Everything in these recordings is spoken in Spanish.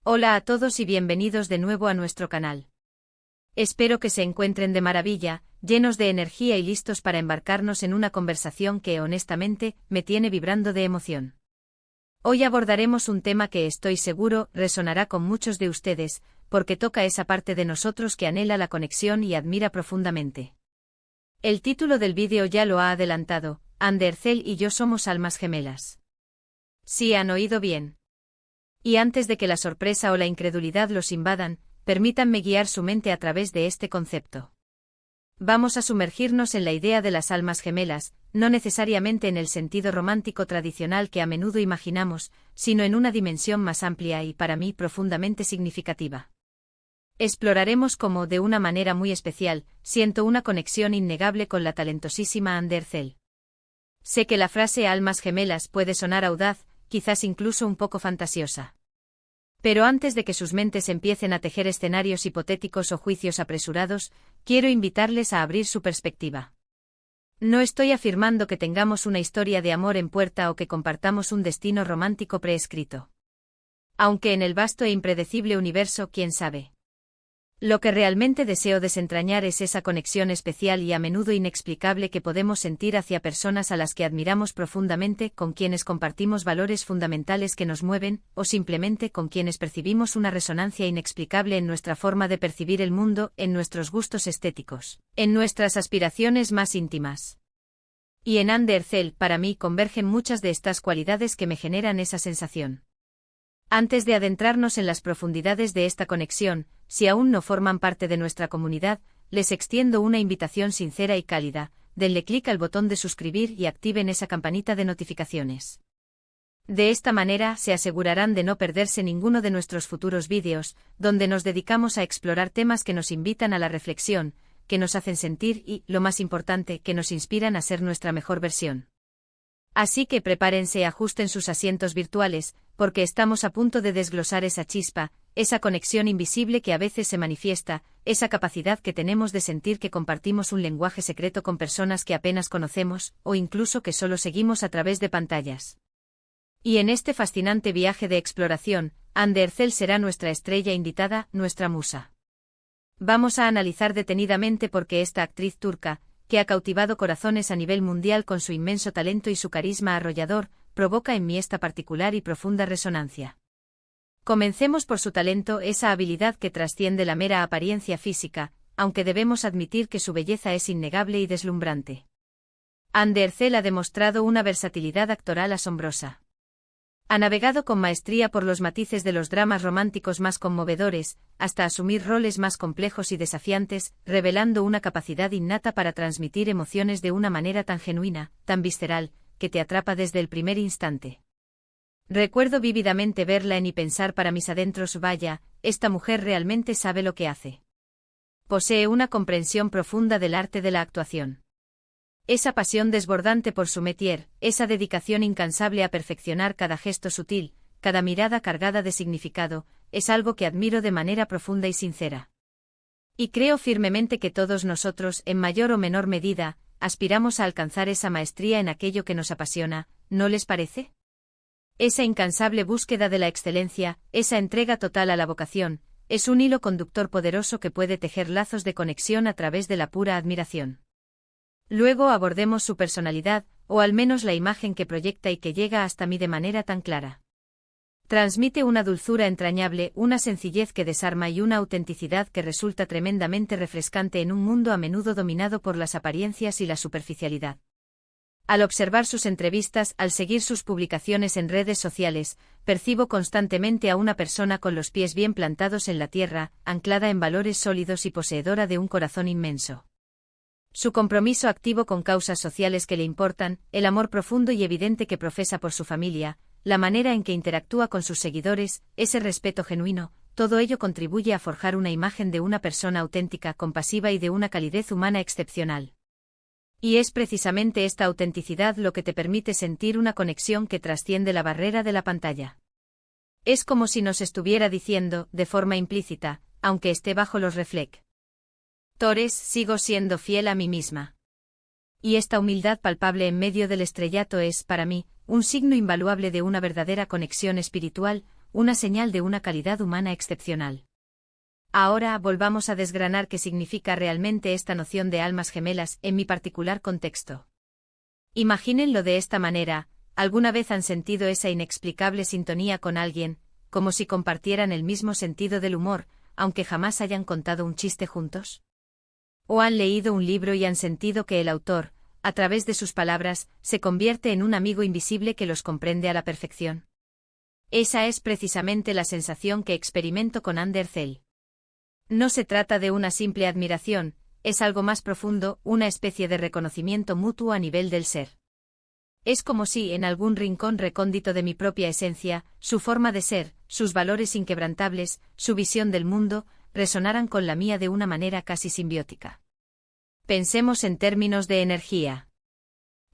Hola a todos y bienvenidos de nuevo a nuestro canal. Espero que se encuentren de maravilla, llenos de energía y listos para embarcarnos en una conversación que, honestamente, me tiene vibrando de emoción. Hoy abordaremos un tema que estoy seguro resonará con muchos de ustedes, porque toca esa parte de nosotros que anhela la conexión y admira profundamente. El título del vídeo ya lo ha adelantado, Andercel y yo somos almas gemelas. Sí, han oído bien. Y antes de que la sorpresa o la incredulidad los invadan, permítanme guiar su mente a través de este concepto. Vamos a sumergirnos en la idea de las almas gemelas, no necesariamente en el sentido romántico tradicional que a menudo imaginamos, sino en una dimensión más amplia y, para mí, profundamente significativa. Exploraremos cómo, de una manera muy especial, siento una conexión innegable con la talentosísima Andercel. Sé que la frase almas gemelas puede sonar audaz, quizás incluso un poco fantasiosa. Pero antes de que sus mentes empiecen a tejer escenarios hipotéticos o juicios apresurados, quiero invitarles a abrir su perspectiva. No estoy afirmando que tengamos una historia de amor en puerta o que compartamos un destino romántico preescrito. Aunque en el vasto e impredecible universo, quién sabe. Lo que realmente deseo desentrañar es esa conexión especial y a menudo inexplicable que podemos sentir hacia personas a las que admiramos profundamente, con quienes compartimos valores fundamentales que nos mueven, o simplemente con quienes percibimos una resonancia inexplicable en nuestra forma de percibir el mundo, en nuestros gustos estéticos, en nuestras aspiraciones más íntimas. Y en Andercel, para mí, convergen muchas de estas cualidades que me generan esa sensación. Antes de adentrarnos en las profundidades de esta conexión, si aún no forman parte de nuestra comunidad, les extiendo una invitación sincera y cálida: denle clic al botón de suscribir y activen esa campanita de notificaciones. De esta manera se asegurarán de no perderse ninguno de nuestros futuros vídeos, donde nos dedicamos a explorar temas que nos invitan a la reflexión, que nos hacen sentir y, lo más importante, que nos inspiran a ser nuestra mejor versión. Así que prepárense y ajusten sus asientos virtuales, porque estamos a punto de desglosar esa chispa, esa conexión invisible que a veces se manifiesta, esa capacidad que tenemos de sentir que compartimos un lenguaje secreto con personas que apenas conocemos, o incluso que solo seguimos a través de pantallas. Y en este fascinante viaje de exploración, Andercel será nuestra estrella invitada, nuestra musa. Vamos a analizar detenidamente por qué esta actriz turca, que ha cautivado corazones a nivel mundial con su inmenso talento y su carisma arrollador, provoca en mí esta particular y profunda resonancia. Comencemos por su talento, esa habilidad que trasciende la mera apariencia física, aunque debemos admitir que su belleza es innegable y deslumbrante. Andercel ha demostrado una versatilidad actoral asombrosa. Ha navegado con maestría por los matices de los dramas románticos más conmovedores, hasta asumir roles más complejos y desafiantes, revelando una capacidad innata para transmitir emociones de una manera tan genuina, tan visceral, que te atrapa desde el primer instante. Recuerdo vívidamente verla y pensar para mis adentros: vaya, esta mujer realmente sabe lo que hace. Posee una comprensión profunda del arte de la actuación. Esa pasión desbordante por su métier, esa dedicación incansable a perfeccionar cada gesto sutil, cada mirada cargada de significado, es algo que admiro de manera profunda y sincera. Y creo firmemente que todos nosotros, en mayor o menor medida, aspiramos a alcanzar esa maestría en aquello que nos apasiona, ¿no les parece? Esa incansable búsqueda de la excelencia, esa entrega total a la vocación, es un hilo conductor poderoso que puede tejer lazos de conexión a través de la pura admiración. Luego abordemos su personalidad, o al menos la imagen que proyecta y que llega hasta mí de manera tan clara. Transmite una dulzura entrañable, una sencillez que desarma y una autenticidad que resulta tremendamente refrescante en un mundo a menudo dominado por las apariencias y la superficialidad. Al observar sus entrevistas, al seguir sus publicaciones en redes sociales, percibo constantemente a una persona con los pies bien plantados en la tierra, anclada en valores sólidos y poseedora de un corazón inmenso. Su compromiso activo con causas sociales que le importan, el amor profundo y evidente que profesa por su familia, la manera en que interactúa con sus seguidores, ese respeto genuino, todo ello contribuye a forjar una imagen de una persona auténtica, compasiva y de una calidez humana excepcional. Y es precisamente esta autenticidad lo que te permite sentir una conexión que trasciende la barrera de la pantalla. Es como si nos estuviera diciendo, de forma implícita, aunque esté bajo los reflectores, sigo siendo fiel a mí misma. Y esta humildad palpable en medio del estrellato es, para mí, un signo invaluable de una verdadera conexión espiritual, una señal de una calidad humana excepcional. Ahora volvamos a desgranar qué significa realmente esta noción de almas gemelas en mi particular contexto. Imagínenlo de esta manera: ¿alguna vez han sentido esa inexplicable sintonía con alguien, como si compartieran el mismo sentido del humor, aunque jamás hayan contado un chiste juntos? ¿O han leído un libro y han sentido que el autor, a través de sus palabras, se convierte en un amigo invisible que los comprende a la perfección? Esa es precisamente la sensación que experimento con Ander Zell. No se trata de una simple admiración, es algo más profundo, una especie de reconocimiento mutuo a nivel del ser. Es como si en algún rincón recóndito de mi propia esencia, su forma de ser, sus valores inquebrantables, su visión del mundo, resonaran con la mía de una manera casi simbiótica. Pensemos en términos de energía.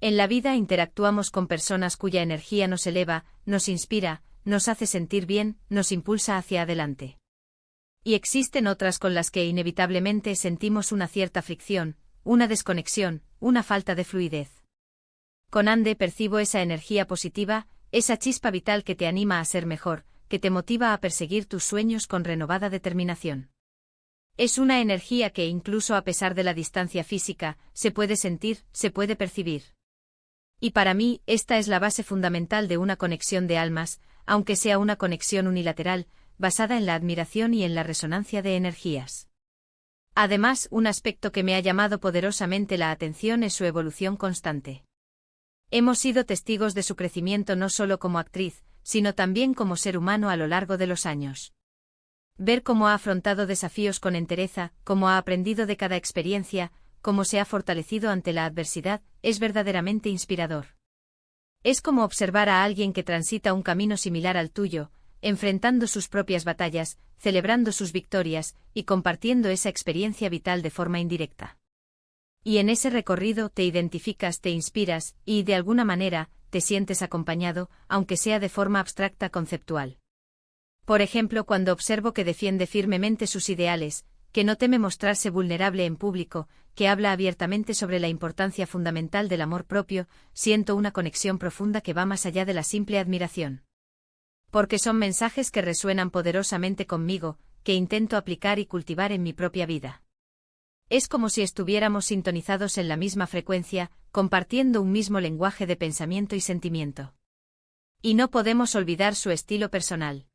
En la vida interactuamos con personas cuya energía nos eleva, nos inspira, nos hace sentir bien, nos impulsa hacia adelante. Y existen otras con las que inevitablemente sentimos una cierta fricción, una desconexión, una falta de fluidez. Con Ande percibo esa energía positiva, esa chispa vital que te anima a ser mejor, que te motiva a perseguir tus sueños con renovada determinación. Es una energía que, incluso a pesar de la distancia física, se puede sentir, se puede percibir. Y para mí, esta es la base fundamental de una conexión de almas, aunque sea una conexión unilateral, basada en la admiración y en la resonancia de energías. Además, un aspecto que me ha llamado poderosamente la atención es su evolución constante. Hemos sido testigos de su crecimiento no solo como actriz, sino también como ser humano a lo largo de los años. Ver cómo ha afrontado desafíos con entereza, cómo ha aprendido de cada experiencia, cómo se ha fortalecido ante la adversidad, es verdaderamente inspirador. Es como observar a alguien que transita un camino similar al tuyo, enfrentando sus propias batallas, celebrando sus victorias, y compartiendo esa experiencia vital de forma indirecta. Y en ese recorrido te identificas, te inspiras, y, de alguna manera, te sientes acompañado, aunque sea de forma abstracta conceptual. Por ejemplo, cuando observo que defiende firmemente sus ideales, que no teme mostrarse vulnerable en público, que habla abiertamente sobre la importancia fundamental del amor propio, siento una conexión profunda que va más allá de la simple admiración. Porque son mensajes que resuenan poderosamente conmigo, que intento aplicar y cultivar en mi propia vida. Es como si estuviéramos sintonizados en la misma frecuencia, compartiendo un mismo lenguaje de pensamiento y sentimiento. Y no podemos olvidar su estilo personal.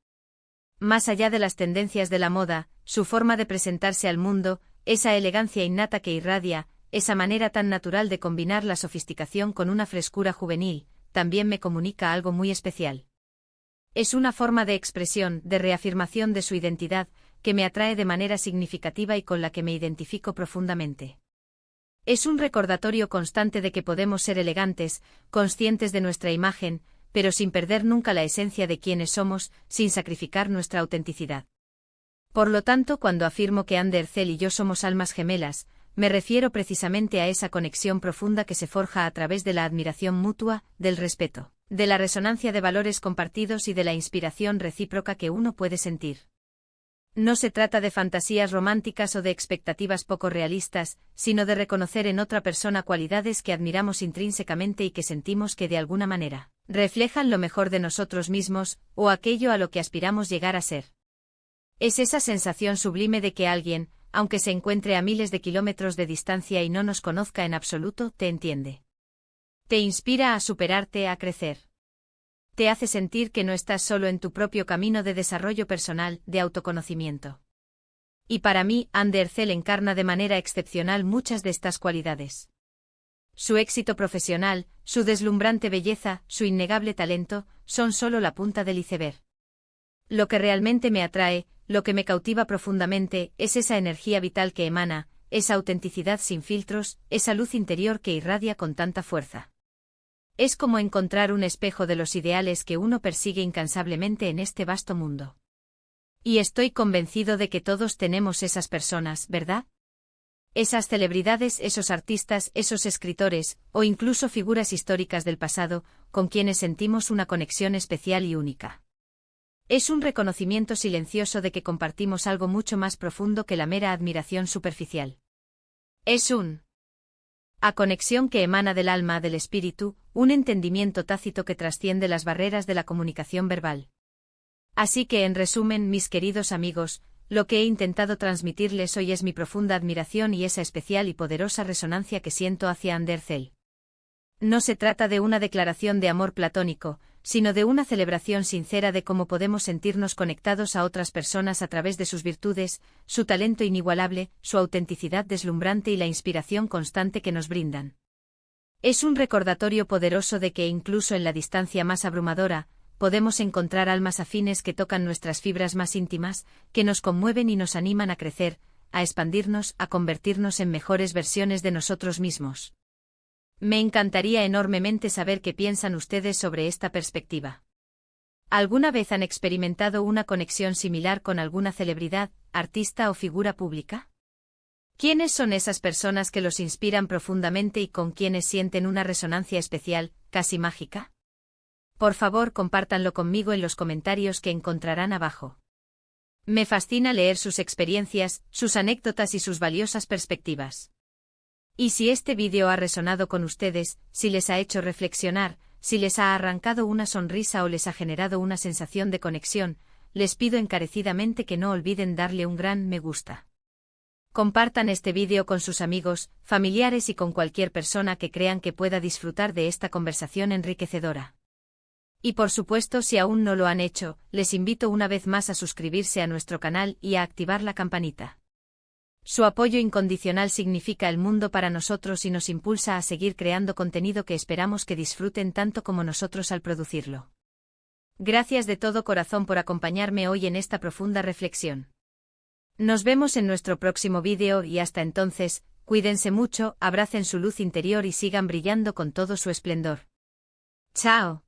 Más allá de las tendencias de la moda, su forma de presentarse al mundo, esa elegancia innata que irradia, esa manera tan natural de combinar la sofisticación con una frescura juvenil, también me comunica algo muy especial. Es una forma de expresión, de reafirmación de su identidad, que me atrae de manera significativa y con la que me identifico profundamente. Es un recordatorio constante de que podemos ser elegantes, conscientes de nuestra imagen, pero sin perder nunca la esencia de quienes somos, sin sacrificar nuestra autenticidad. Por lo tanto, cuando afirmo que Ander Zell y yo somos almas gemelas, me refiero precisamente a esa conexión profunda que se forja a través de la admiración mutua, del respeto, de la resonancia de valores compartidos y de la inspiración recíproca que uno puede sentir. No se trata de fantasías románticas o de expectativas poco realistas, sino de reconocer en otra persona cualidades que admiramos intrínsecamente y que sentimos que de alguna manera reflejan lo mejor de nosotros mismos, o aquello a lo que aspiramos llegar a ser. Es esa sensación sublime de que alguien, aunque se encuentre a miles de kilómetros de distancia y no nos conozca en absoluto, te entiende. Te inspira a superarte, a crecer. Te hace sentir que no estás solo en tu propio camino de desarrollo personal, de autoconocimiento. Y para mí, Ander Zell encarna de manera excepcional muchas de estas cualidades. Su éxito profesional, su deslumbrante belleza, su innegable talento, son solo la punta del iceberg. Lo que realmente me atrae, lo que me cautiva profundamente, es esa energía vital que emana, esa autenticidad sin filtros, esa luz interior que irradia con tanta fuerza. Es como encontrar un espejo de los ideales que uno persigue incansablemente en este vasto mundo. Y estoy convencido de que todos tenemos esas personas, ¿verdad? Esas celebridades, esos artistas, esos escritores, o incluso figuras históricas del pasado, con quienes sentimos una conexión especial y única. Es un reconocimiento silencioso de que compartimos algo mucho más profundo que la mera admiración superficial. Es una conexión que emana del alma, del espíritu, un entendimiento tácito que trasciende las barreras de la comunicación verbal. Así que en resumen, mis queridos amigos, lo que he intentado transmitirles hoy es mi profunda admiración y esa especial y poderosa resonancia que siento hacia Andercel. No se trata de una declaración de amor platónico, sino de una celebración sincera de cómo podemos sentirnos conectados a otras personas a través de sus virtudes, su talento inigualable, su autenticidad deslumbrante y la inspiración constante que nos brindan. Es un recordatorio poderoso de que incluso en la distancia más abrumadora, podemos encontrar almas afines que tocan nuestras fibras más íntimas, que nos conmueven y nos animan a crecer, a expandirnos, a convertirnos en mejores versiones de nosotros mismos. Me encantaría enormemente saber qué piensan ustedes sobre esta perspectiva. ¿Alguna vez han experimentado una conexión similar con alguna celebridad, artista o figura pública? ¿Quiénes son esas personas que los inspiran profundamente y con quienes sienten una resonancia especial, casi mágica? Por favor, compártanlo conmigo en los comentarios que encontrarán abajo. Me fascina leer sus experiencias, sus anécdotas y sus valiosas perspectivas. Y si este vídeo ha resonado con ustedes, si les ha hecho reflexionar, si les ha arrancado una sonrisa o les ha generado una sensación de conexión, les pido encarecidamente que no olviden darle un gran me gusta. Compartan este vídeo con sus amigos, familiares y con cualquier persona que crean que pueda disfrutar de esta conversación enriquecedora. Y por supuesto, si aún no lo han hecho, les invito una vez más a suscribirse a nuestro canal y a activar la campanita. Su apoyo incondicional significa el mundo para nosotros y nos impulsa a seguir creando contenido que esperamos que disfruten tanto como nosotros al producirlo. Gracias de todo corazón por acompañarme hoy en esta profunda reflexión. Nos vemos en nuestro próximo vídeo y hasta entonces, cuídense mucho, abracen su luz interior y sigan brillando con todo su esplendor. ¡Chao!